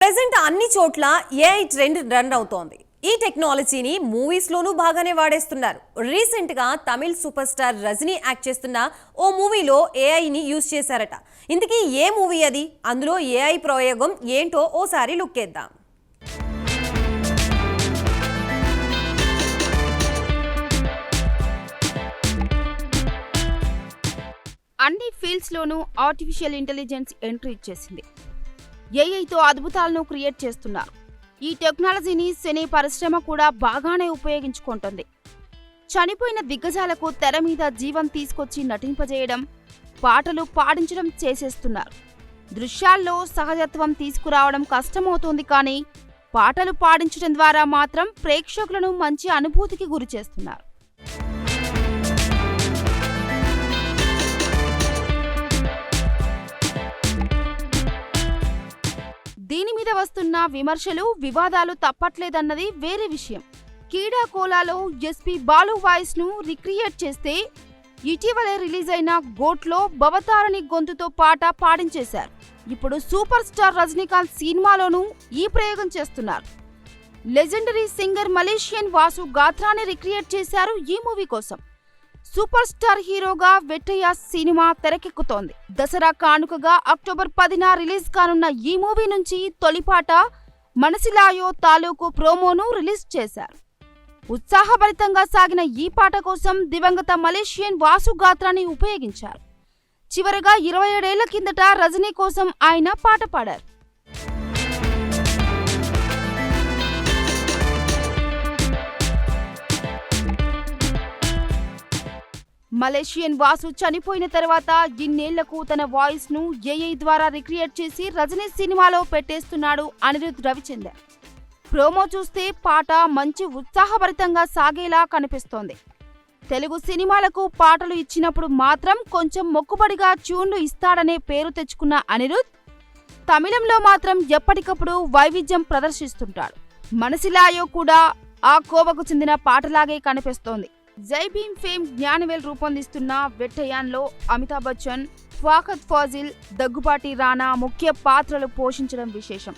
Present అన్ని చోట్ల AI trend run అవుతోంది. ఈ టెక్నాలజీని మూవీస్ లోనూ బాగానే వాడేస్తున్నారు. రీసెంట్ గా Tamil super star Rajini act చేస్తున్న ఓ మూవీలో ఏఐని యూజ్ చేశారట. ఇంతకీ ఏ మూవీ అది? అందులో ఏఐ ప్రయోగం ఏంటో ఓసారి లుక్ వేద్దాం. అన్ని ఫీల్డ్స్ లోనూ ఆర్టిఫిషియల్ ఇంటెలిజెన్స్ ఎంట్రీ ఇచ్చేసింది. ఏఐతో అద్భుతాలను క్రియేట్ చేస్తున్నారు. ఈ టెక్నాలజీని సినీ పరిశ్రమ కూడా బాగానే ఉపయోగించుకుంటుంది. చనిపోయిన దిగ్గజాలకు తెర మీద జీవం తీసుకొచ్చి నటింపజేయడం, పాటలు పాడించడం చేసేస్తున్నారు. దృశ్యాల్లో సహజత్వం తీసుకురావడం కష్టమవుతోంది, కానీ పాటలు పాడించడం ద్వారా మాత్రం ప్రేక్షకులను మంచి అనుభూతికి గురిచేస్తున్నారు. దీని మీద వస్తున్న విమర్శలు, వివాదాలు తప్పట్లేదన్నది వేరే విషయం. కీడా కోలాలో ఎస్పీ బాలు వాయిస్ ను రిక్రియేట్ చేస్తే, ఇటీవలే రిలీజ్ అయిన గోట్లో భవతారణి గొంతుతో పాట పాడించేశారు. ఇప్పుడు సూపర్ స్టార్ రజనీకాంత్ సినిమాలోనూ ఈ ప్రయోగం చేస్తున్నారు. లెజెండరీ సింగర్ మలేషియన్ వాసు గాత్రాన్ని రిక్రియేట్ చేశారు ఈ మూవీ కోసం. సూపర్ స్టార్ హీరోగా వెట్టయ్య సినిమా తెరకెక్కుతోంది. దసరా కానుకగా అక్టోబర్ 10న రిలీజ్ కానున్న ఈ మూవీ నుంచి తొలిపాట మనసిలాయో తాలూకు ప్రోమోను రిలీజ్ చేశారు. ఉత్సాహభరితంగా సాగిన ఈ పాట కోసం దివంగత మలేషియన్ వాసు గాత్రాన్ని ఉపయోగించారు. చివరగా 27 ఏళ్ల కిందట రజనీ కోసం ఆయన పాట పాడారు. మలేషియన్ వాసు చనిపోయిన తర్వాత ఇన్నేళ్లకు తన వాయిస్ ను ఏఐ ద్వారా రిక్రియేట్ చేసి రజనీ సినిమాలో పెట్టేస్తున్నాడు అనిరుద్ రవిచందర్. ప్రోమో చూస్తే పాట మంచి ఉత్సాహభరితంగా సాగేలా కనిపిస్తోంది. తెలుగు సినిమాలకు పాటలు ఇచ్చినప్పుడు మాత్రం కొంచెం మొక్కుబడిగా ట్యూన్లు ఇస్తాడనే పేరు తెచ్చుకున్న అనిరుద్ తమిళంలో మాత్రం ఎప్పటికప్పుడు వైవిధ్యం ప్రదర్శిస్తుంటాడు. మనసిలాయో కూడా ఆ కోవకు చెందిన పాటలాగే కనిపిస్తోంది. జై భీమ్ ఫేమ్ జ్ఞానవేల్ రూపొందిస్తున్న వెట్టయాన్లో అమితాబ్ బచ్చన్, ఫాఖద్ ఫాజిల్, దగ్గుబాటి రానా ముఖ్య పాత్రలు పోషించడం విశేషం.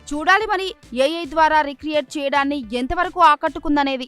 చూడాలి మరి ఏఐ ద్వారా రిక్రియేట్ చేయడాన్ని ఎంతవరకు ఆకట్టుకుందనేది.